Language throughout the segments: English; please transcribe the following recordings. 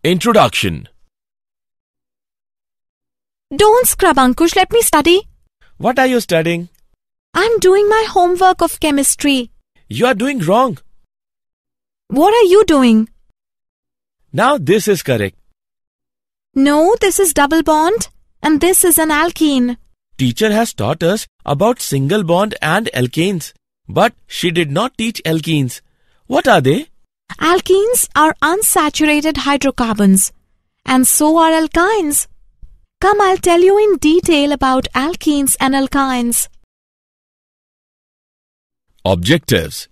Introduction. Don't scrub, Ankush. Let me study. What are you studying? I'm doing my homework of chemistry. You are doing wrong. What are you doing? Now this is correct. No, this is double bond and this is an alkene. Teacher has taught us about single bond and alkanes, but she did not teach alkenes. What are they? Alkenes are unsaturated hydrocarbons, and so are alkynes. Come, I'll tell you in detail about alkenes and alkynes. Objectives.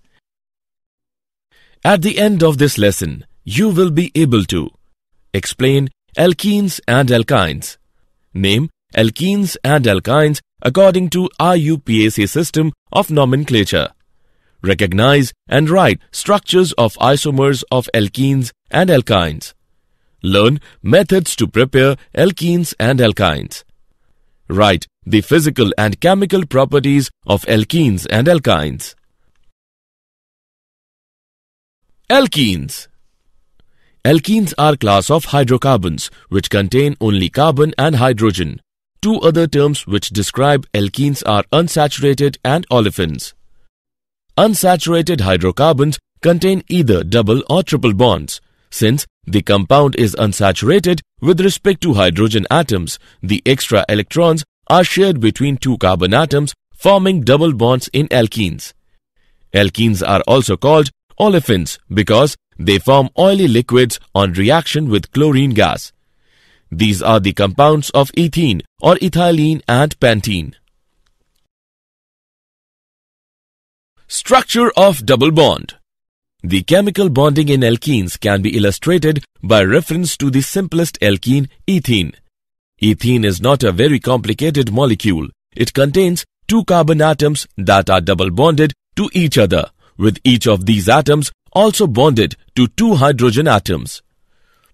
At the end of this lesson, you will be able to explain alkenes and alkynes, name alkenes and alkynes according to IUPAC system of nomenclature, recognize and write structures of isomers of alkenes and alkynes, learn methods to prepare alkenes and alkynes, write the physical and chemical properties of alkenes and alkynes. Alkenes. Alkenes are class of hydrocarbons which contain only carbon and hydrogen. Two other terms which describe alkenes are unsaturated and olefins. Unsaturated hydrocarbons contain either double or triple bonds. Since the compound is unsaturated with respect to hydrogen atoms, the extra electrons are shared between two carbon atoms, forming double bonds in alkenes. Alkenes are also called olefins because they form oily liquids on reaction with chlorine gas. These are the compounds of ethene or ethylene and pentene. Structure of double bond. The chemical bonding in alkenes can be illustrated by reference to the simplest alkene, ethene. Ethene is not a very complicated molecule. It contains two carbon atoms that are double bonded to each other, with each of these atoms also bonded to two hydrogen atoms.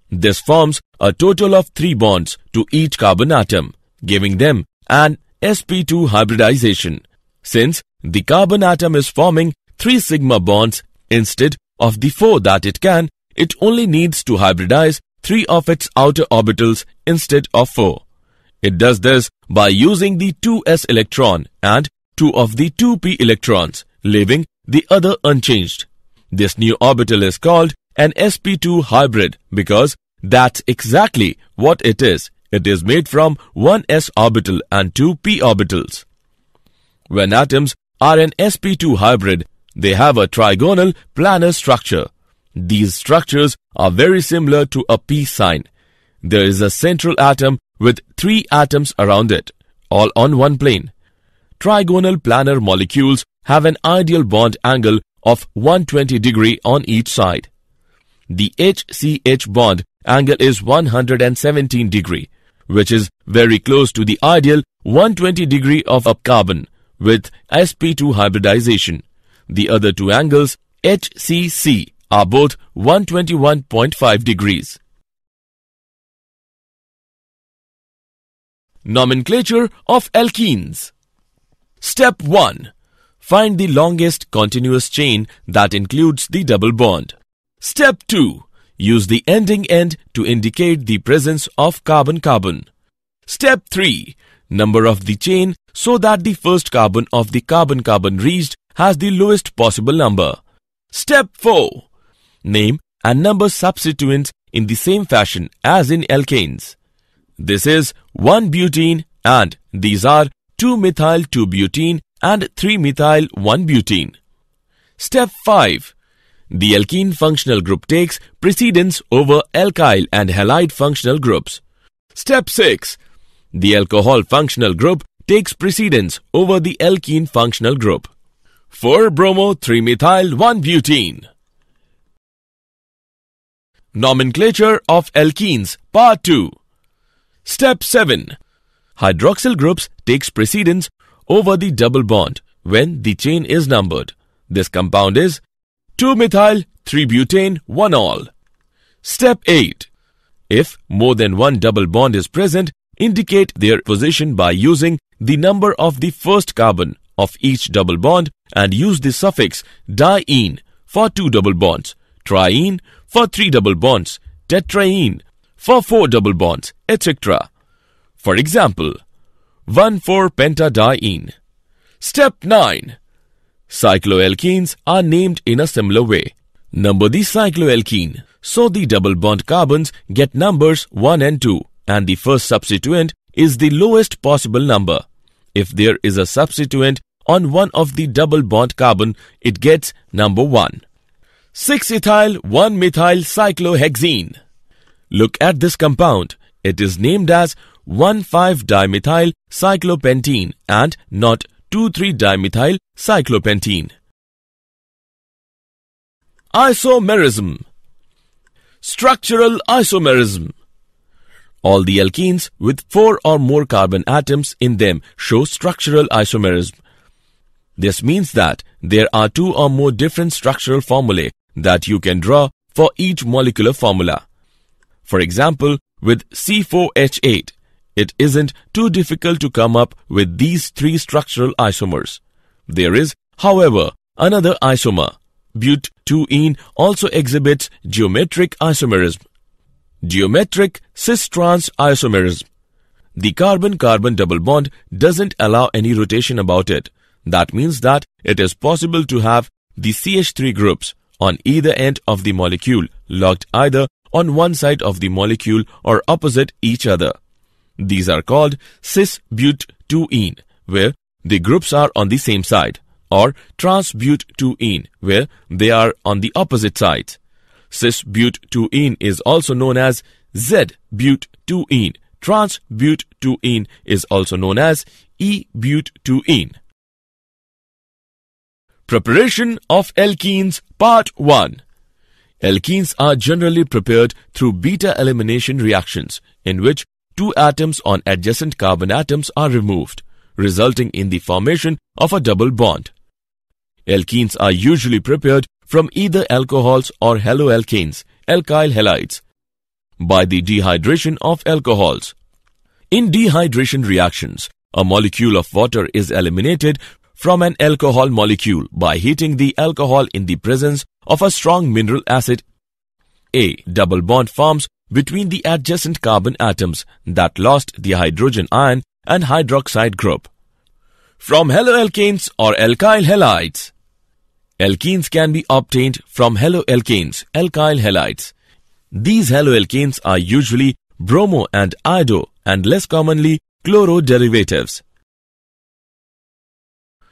This forms a total of 3 bonds to each carbon atom, giving them an sp2 hybridization. Since the carbon atom is forming 3 sigma bonds instead of the 4 that it can, it only needs to hybridize 3 of its outer orbitals instead of 4. It does this by using the 2s electron and 2 of the 2p electrons, leaving the other unchanged. This new orbital is called an sp2 hybrid because that's exactly what it is. It is made from one s orbital and 2 p orbitals. When atoms are an sp2 hybrid, they have a trigonal planar structure. These structures are very similar to a peace sign. There is a central atom with 3 atoms around it, all on one plane. Trigonal planar molecules have an ideal bond angle of 120 degree on each side. The HCH bond angle is 117 degree, which is very close to the ideal 120 degree of a carbon with sp2 hybridization. The other two angles, HCC, are both 121.5 degrees. Nomenclature of alkenes. Step 1. Find the longest continuous chain that includes the double bond. Step 2. Use the ending end to indicate the presence of carbon-carbon. Step 3. Number of the chain so that the first carbon of the carbon-carbon reached has the lowest possible number. Step 4. Name and number substituents in the same fashion as in alkanes. This is 1-butene and these are 2-methyl-2-butene and 3-methyl-1-butene. Step 5. The alkene functional group takes precedence over alkyl and halide functional groups. Step 6. The alcohol functional group takes precedence over the alkene functional group. 4-bromo-3-methyl-1-butene. Nomenclature of alkenes, Part 2. Step 7. Hydroxyl groups takes precedence over the double bond when the chain is numbered. This compound is 2-methyl-3-butane-1-ol. Step 8. If more than one double bond is present, indicate their position by using the number of the first carbon of each double bond and use the suffix diene for 2 double bonds, triene for 3 double bonds, tetraene for 4 double bonds, etc. For example, 1,4-pentadiene. Step 9. Cycloalkenes are named in a similar way. Number the cycloalkene, so the double bond carbons get numbers 1 and 2, and the first substituent is the lowest possible number. If there is a substituent on one of the double bond carbon, it gets number 1. 6-ethyl 1-methyl cyclohexene. Look at this compound. It is named as 1,5-dimethyl cyclopentene and not 2,3-dimethyl cyclopentene. Isomerism. Structural isomerism. All the alkenes with 4 or more carbon atoms in them show structural isomerism. This means that there are 2 or more different structural formulae that you can draw for each molecular formula. For example, with C4H8, it isn't too difficult to come up with these 3 structural isomers. There is, however, another isomer, but2-ene, also exhibits geometric isomerism. Geometric cis-trans isomerism. The carbon-carbon double bond doesn't allow any rotation about it. That means that it is possible to have the CH3 groups on either end of the molecule locked either on one side of the molecule or opposite each other. These are called cis-but2-ene, where the groups are on the same side, or trans-but2-ene, where they are on the opposite sides. Cis-but2-ene is also known as Z-but2-ene. Trans-but2-ene is also known as E-but2-ene. Preparation of alkenes, Part 1. Alkenes are generally prepared through beta elimination reactions, in which 2 atoms on adjacent carbon atoms are removed, resulting in the formation of a double bond. Alkenes are usually prepared from either alcohols or haloalkanes, alkyl halides, by the dehydration of alcohols. In dehydration reactions, a molecule of water is eliminated from an alcohol molecule by heating the alcohol in the presence of a strong mineral acid. A double bond forms between the adjacent carbon atoms that lost the hydrogen ion and hydroxide group. From haloalkanes or alkyl halides. Alkenes can be obtained from haloalkanes, alkyl halides. These haloalkanes are usually bromo and iodo and less commonly chloro derivatives.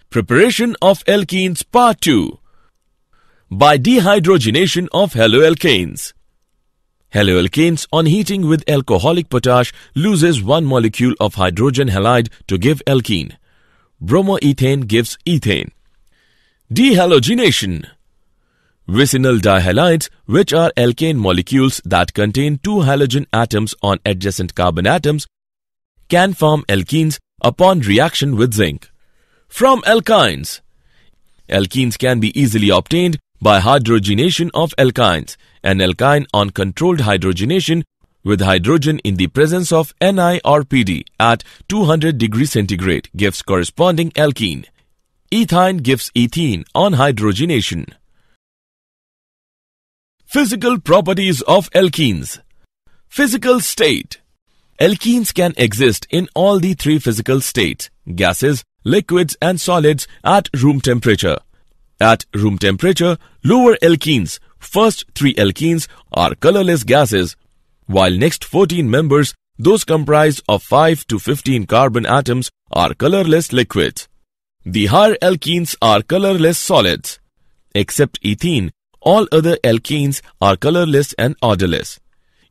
Preparation of alkenes, Part 2. By dehydrogenation of haloalkanes. Haloalkanes on heating with alcoholic potash loses one molecule of hydrogen halide to give alkene. Bromoethane gives ethane. Dehalogenation. Vicinal dihalides, which are alkane molecules that contain 2 halogen atoms on adjacent carbon atoms, can form alkenes upon reaction with zinc. From alkynes. Alkenes can be easily obtained by hydrogenation of alkynes. An alkyne on controlled hydrogenation with hydrogen in the presence of Ni or Pd at 200 degrees centigrade gives corresponding alkene. Ethine gives ethene on hydrogenation. Physical properties of alkenes. Physical state. Alkenes can exist in all the 3 physical states, gases, liquids and solids at room temperature. At room temperature, lower alkenes, first 3 alkenes, are colorless gases, while next 14 members, those comprised of 5 to 15 carbon atoms, are colorless liquids. The higher alkenes are colorless solids. Except ethene, all other alkenes are colorless and odorless.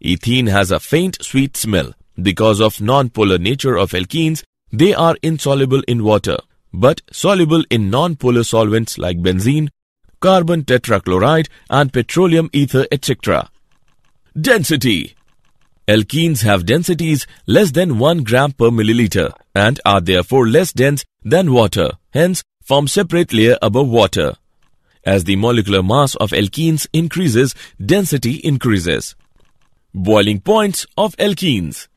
Ethene has a faint sweet smell. Because of non-polar nature of alkenes, they are insoluble in water, but soluble in non-polar solvents like benzene, carbon tetrachloride and petroleum ether, etc. Density. Alkenes have densities less than 1 gram per milliliter and are therefore less dense than water, hence form separate layer above water. As the molecular mass of alkenes increases, density increases. Boiling points of alkenes.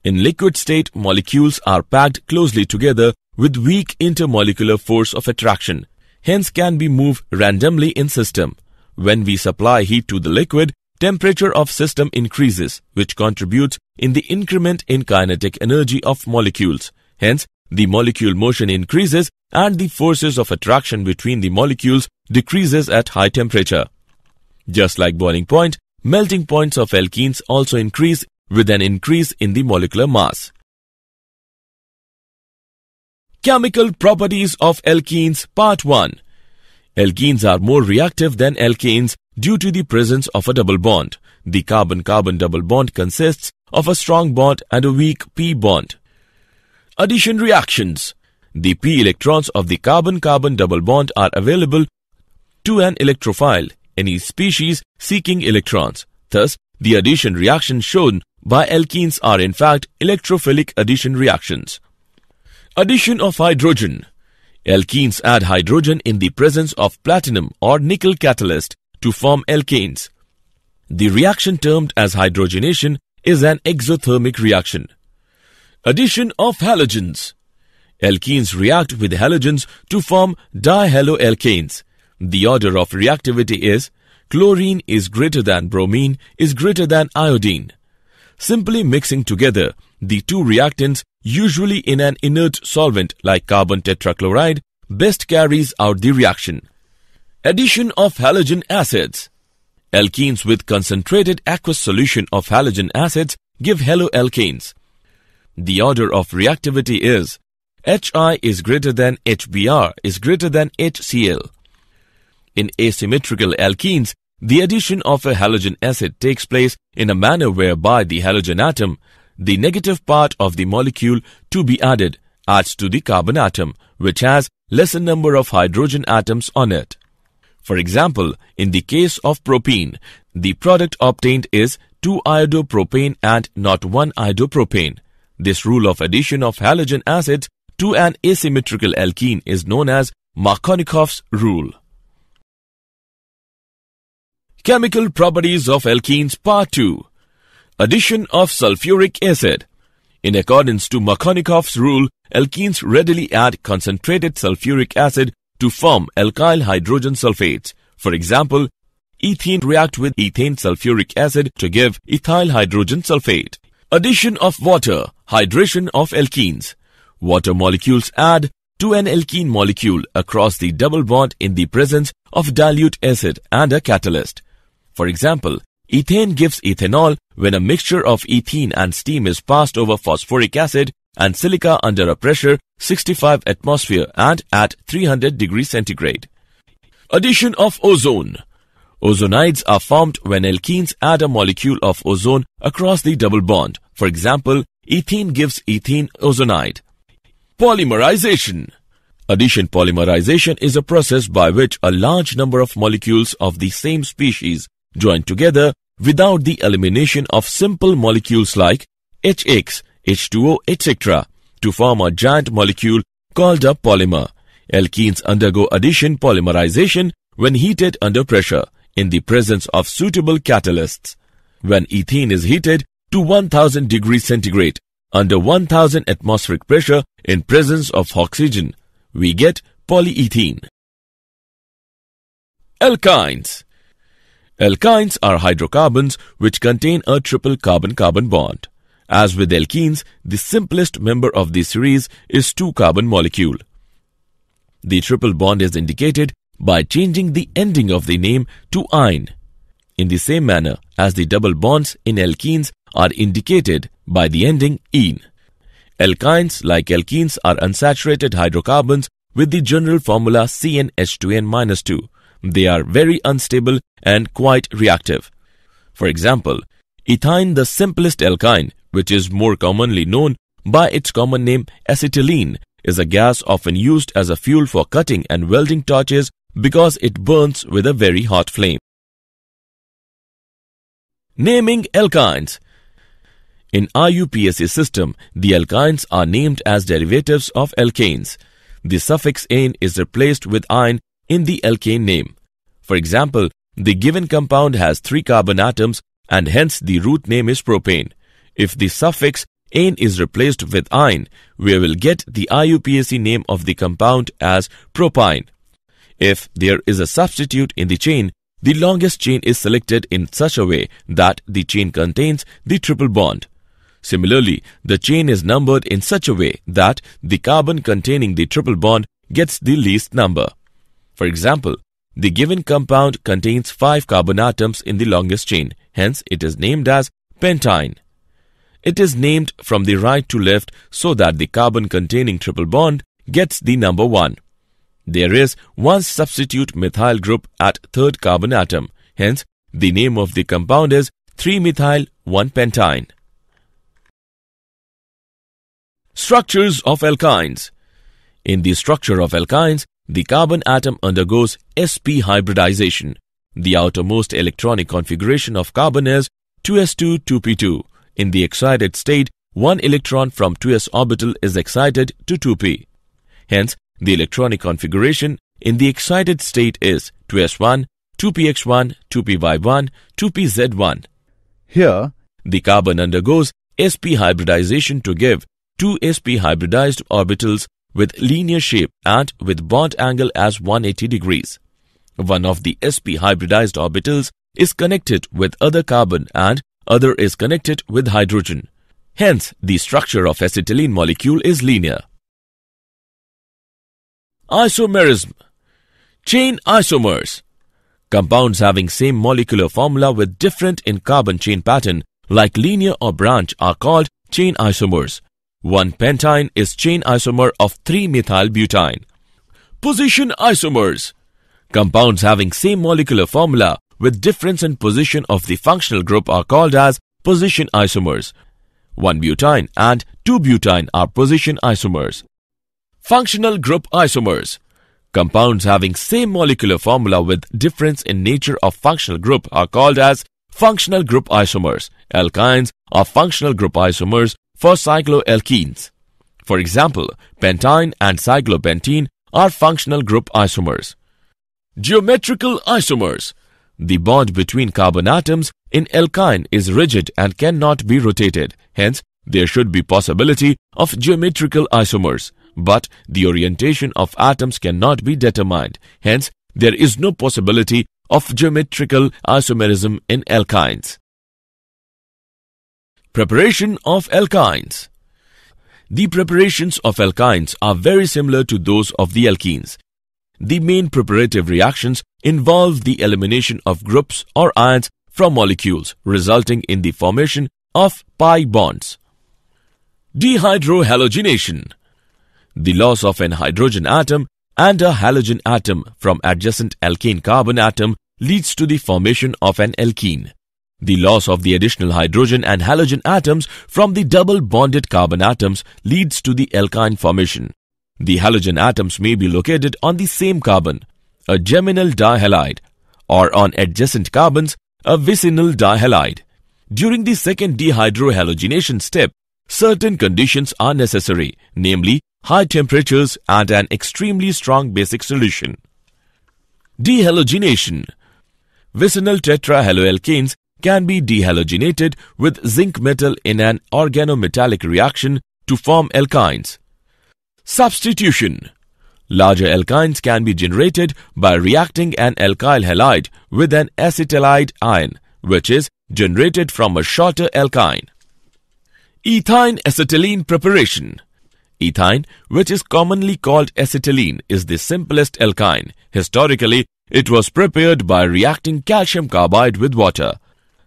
In liquid state, molecules are packed closely together with weak intermolecular force of attraction, hence can be moved randomly in system. When we supply heat to the liquid, temperature of system increases, which contributes in the increment in kinetic energy of molecules. Hence, the molecule motion increases and the forces of attraction between the molecules decreases at high temperature. Just like boiling point, melting points of alkenes also increase with an increase in the molecular mass. Chemical properties of alkenes, Part 1. Alkenes are more reactive than alkanes due to the presence of a double bond. The carbon-carbon double bond consists of a strong bond and a weak p bond. Addition reactions. The p electrons of the carbon-carbon double bond are available to an electrophile, any species seeking electrons. Thus, the addition reactions shown by alkenes are in fact electrophilic addition reactions. Addition of hydrogen. Alkenes add hydrogen in the presence of platinum or nickel catalyst to form alkanes. The reaction termed as hydrogenation is an exothermic reaction. Addition of halogens. Alkenes react with halogens to form dihaloalkanes. The order of reactivity is chlorine is greater than bromine is greater than iodine. Simply mixing together the two reactants, usually in an inert solvent like carbon tetrachloride, best carries out the reaction. Addition of halogen acids. Alkenes with concentrated aqueous solution of halogen acids give haloalkanes. The order of reactivity is HI is greater than HBr is greater than HCl. In asymmetrical alkenes, the addition of a halogen acid takes place in a manner whereby the halogen atom, the negative part of the molecule to be added, adds to the carbon atom, which has lesser number of hydrogen atoms on it. For example, in the case of propene, the product obtained is 2-iodopropane and not 1-iodopropane. This rule of addition of halogen acids to an asymmetrical alkene is known as Markovnikov's rule. Chemical properties of alkenes, Part 2. Addition of sulfuric acid. In accordance to Markovnikov's rule, alkenes readily add concentrated sulfuric acid to form alkyl hydrogen sulfates. For example, ethene react with ethane sulfuric acid to give ethyl hydrogen sulfate. Addition of water, hydration of alkenes. Water molecules add to an alkene molecule across the double bond in the presence of dilute acid and a catalyst. For example, ethane gives ethanol when a mixture of ethene and steam is passed over phosphoric acid and silica under a pressure 65 atmosphere and at 300 degrees centigrade. Addition of ozone. Ozonides are formed when alkenes add a molecule of ozone across the double bond. For example, ethene gives ethene ozonide. Polymerization. Addition polymerization is a process by which a large number of molecules of the same species join together without the elimination of simple molecules like HX, H2O, etc. to form a giant molecule called a polymer. Alkenes undergo addition polymerization when heated under pressure in the presence of suitable catalysts. When ethene is heated to 1000 degrees centigrade under 1000 atmospheric pressure in presence of oxygen, we get polyethene. Alkynes. Alkynes are hydrocarbons which contain a triple carbon-carbon bond. As with alkenes, the simplest member of the series is 2-carbon molecule. The triple bond is indicated by changing the ending of the name to -ine, in the same manner as the double bonds in alkenes are indicated by the ending -ene. Alkynes, like alkenes, are unsaturated hydrocarbons with the general formula CnH2n-2. They are very unstable and quite reactive. For example, ethyne, the simplest alkyne, which is more commonly known by its common name acetylene, is a gas often used as a fuel for cutting and welding torches because it burns with a very hot flame. Naming alkynes. In IUPAC system, the alkynes are named as derivatives of alkanes. The suffix -ane is replaced with -ine in the alkane name. For example, the given compound has 3 carbon atoms and hence the root name is propane. If the suffix -ane is replaced with -ine, we will get the IUPAC name of the compound as propyne. If there is a substitute in the chain, the longest chain is selected in such a way that the chain contains the triple bond. Similarly, the chain is numbered in such a way that the carbon containing the triple bond gets the least number. For example, the given compound contains 5 carbon atoms in the longest chain, hence it is named as pentyne. It is named from the right to left so that the carbon containing triple bond gets the number 1. There is one substitute methyl group at third carbon atom, hence the name of the compound is 3-methyl-1-pentyne. Structures of alkynes. In the structure of alkynes, the carbon atom undergoes sp hybridization. The outermost electronic configuration of carbon is 2s2 2p2. In the excited state, one electron from 2s orbital is excited to 2p. Hence, the electronic configuration in the excited state is 2s1, 2px1, 2py1, 2pz1. Here, the carbon undergoes sp hybridization to give 2 sp hybridized orbitals with linear shape and with bond angle as 180 degrees. One of the sp hybridized orbitals is connected with other carbon and other is connected with hydrogen. Hence, the structure of acetylene molecule is linear. Isomerism. Chain isomers. Compounds having same molecular formula with different in carbon chain pattern like linear or branch are called chain isomers. 1-pentyne is chain isomer of 3-methylbutene. Position isomers. Compounds having same molecular formula with difference in position of the functional group are called as position isomers. 1-butene and 2-butene are position isomers. Functional group isomers. Compounds having same molecular formula with difference in nature of functional group are called as functional group isomers. Alkynes are functional group isomers for cycloalkenes. For example, pentyne and cyclopentene are functional group isomers. Geometrical isomers. The bond between carbon atoms in alkyne is rigid and cannot be rotated. Hence, there should be possibility of geometrical isomers. But the orientation of atoms cannot be determined. Hence, there is no possibility of geometrical isomerism in alkynes. Preparation of alkynes. The preparations of alkynes are very similar to those of the alkenes. The main preparative reactions involve the elimination of groups or ions from molecules, resulting in the formation of pi bonds. Dehydrohalogenation. The loss of an hydrogen atom and a halogen atom from adjacent alkane carbon atom leads to the formation of an alkene. The loss of the additional hydrogen and halogen atoms from the double bonded carbon atoms leads to the alkyne formation. The halogen atoms may be located on the same carbon, a geminal dihalide, or on adjacent carbons, a vicinal dihalide. During the second dehydrohalogenation step, certain conditions are necessary, namely high temperatures and an extremely strong basic solution. Dehalogenation. Vicinal tetrahaloalkanes can be dehalogenated with zinc metal in an organometallic reaction to form alkynes. Substitution. Larger alkynes can be generated by reacting an alkyl halide with an acetylide ion, which is generated from a shorter alkyne. Ethyne acetylene preparation. Ethyne, which is commonly called acetylene, is the simplest alkyne. Historically, it was prepared by reacting calcium carbide with water.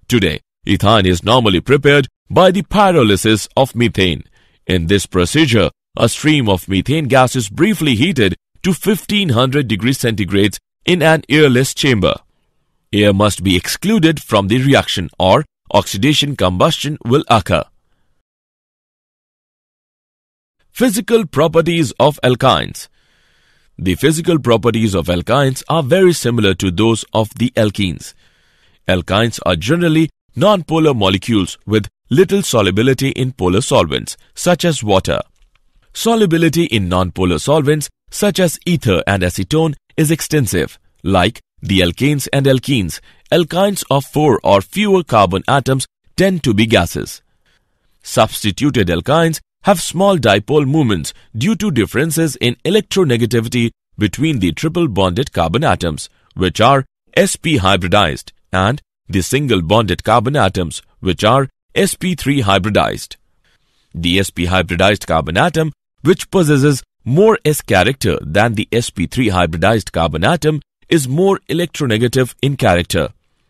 Today, ethyne is normally prepared by the pyrolysis of methane. In this procedure, a stream of methane gas is briefly heated to 1500 degrees centigrade in an airless chamber. Air must be excluded from the reaction or oxidation combustion will occur. Physical properties of alkynes. The physical properties of alkynes are very similar to those of the alkenes. Alkynes are generally non-polar molecules with little solubility in polar solvents, such as water. Solubility in non-polar solvents, such as ether and acetone, is extensive. Like the alkanes and alkenes, alkynes of 4 or fewer carbon atoms tend to be gases. Substituted alkynes have small dipole moments due to differences in electronegativity between the triple bonded carbon atoms, which are sp hybridized, and the single bonded carbon atoms, which are sp3 hybridized. The sp hybridized carbon atom, which possesses more s character than the sp3 hybridized carbon atom, is more electronegative in character.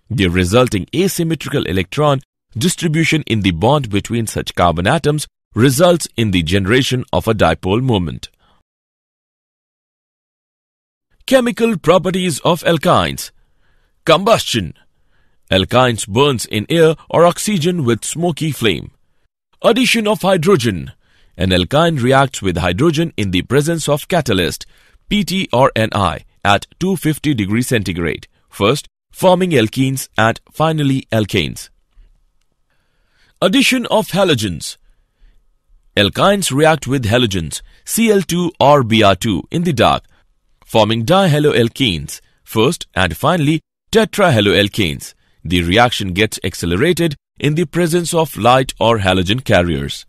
The resulting asymmetrical electron distribution in the bond between such carbon atoms results in the generation of a dipole moment. Chemical properties of alkynes. Combustion. Alkynes burns in air or oxygen with smoky flame. Addition of hydrogen. An alkyne reacts with hydrogen in the presence of catalyst, Pt or Ni, at 250 degrees centigrade, first forming alkenes and finally alkanes. Addition of halogens. Alkynes react with halogens, Cl2 or Br2, in the dark, forming dihaloalkanes, first and finally tetrahaloalkanes. The reaction gets accelerated in the presence of light or halogen carriers.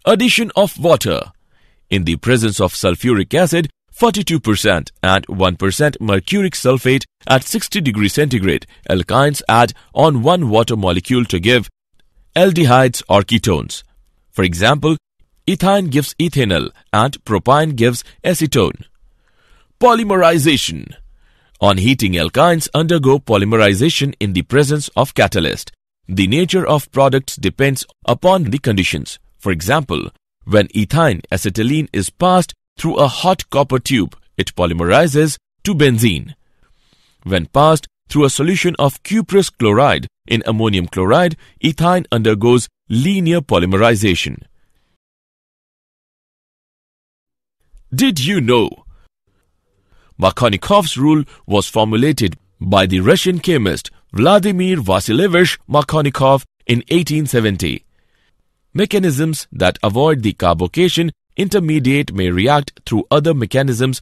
Addition of water. In the presence of sulfuric acid, 42% and 1% mercuric sulfate at 60 degrees centigrade, alkynes add on one water molecule to give aldehydes or ketones. For example, ethine gives ethanol and propyne gives acetone. Polymerization. On heating, alkynes undergo polymerization in the presence of catalyst. The nature of products depends upon the conditions. For example, when ethyne acetylene is passed through a hot copper tube, it polymerizes to benzene. When passed through a solution of cuprous chloride in ammonium chloride, ethyne undergoes linear polymerization. Did you know? Markovnikov's rule was formulated by the Russian chemist Vladimir Vasilievich Markovnikov in 1870. Mechanisms that avoid the carbocation intermediate may react through other mechanisms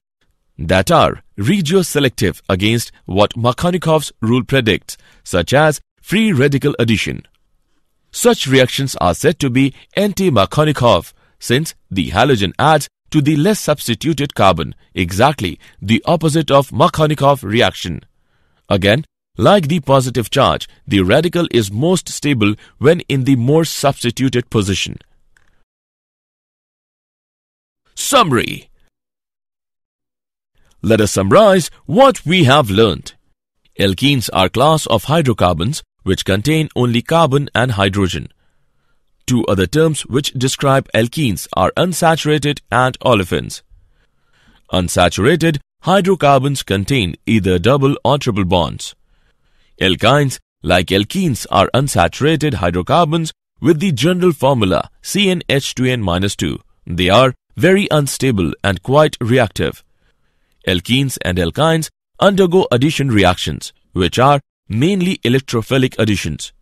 that are regioselective against what Markovnikov's rule predicts, such as free radical addition. Such reactions are said to be anti-Markovnikov, since the halogen adds to the less substituted carbon, exactly the opposite of Markovnikov reaction. Again, like the positive charge, the radical is most stable when in the more substituted position. Summary. Let us summarize what we have learnt. Alkenes are class of hydrocarbons which contain only carbon and hydrogen. Two other terms which describe alkenes are unsaturated and olefins. Unsaturated hydrocarbons contain either double or triple bonds. Alkynes, like alkenes, are unsaturated hydrocarbons with the general formula CnH2n-2. They are very unstable and quite reactive. Alkenes and alkynes undergo addition reactions, which are mainly electrophilic additions.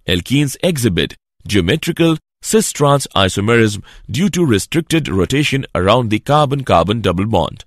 Alkenes exhibit geometrical cis-trans isomerism due to restricted rotation around the carbon-carbon double bond.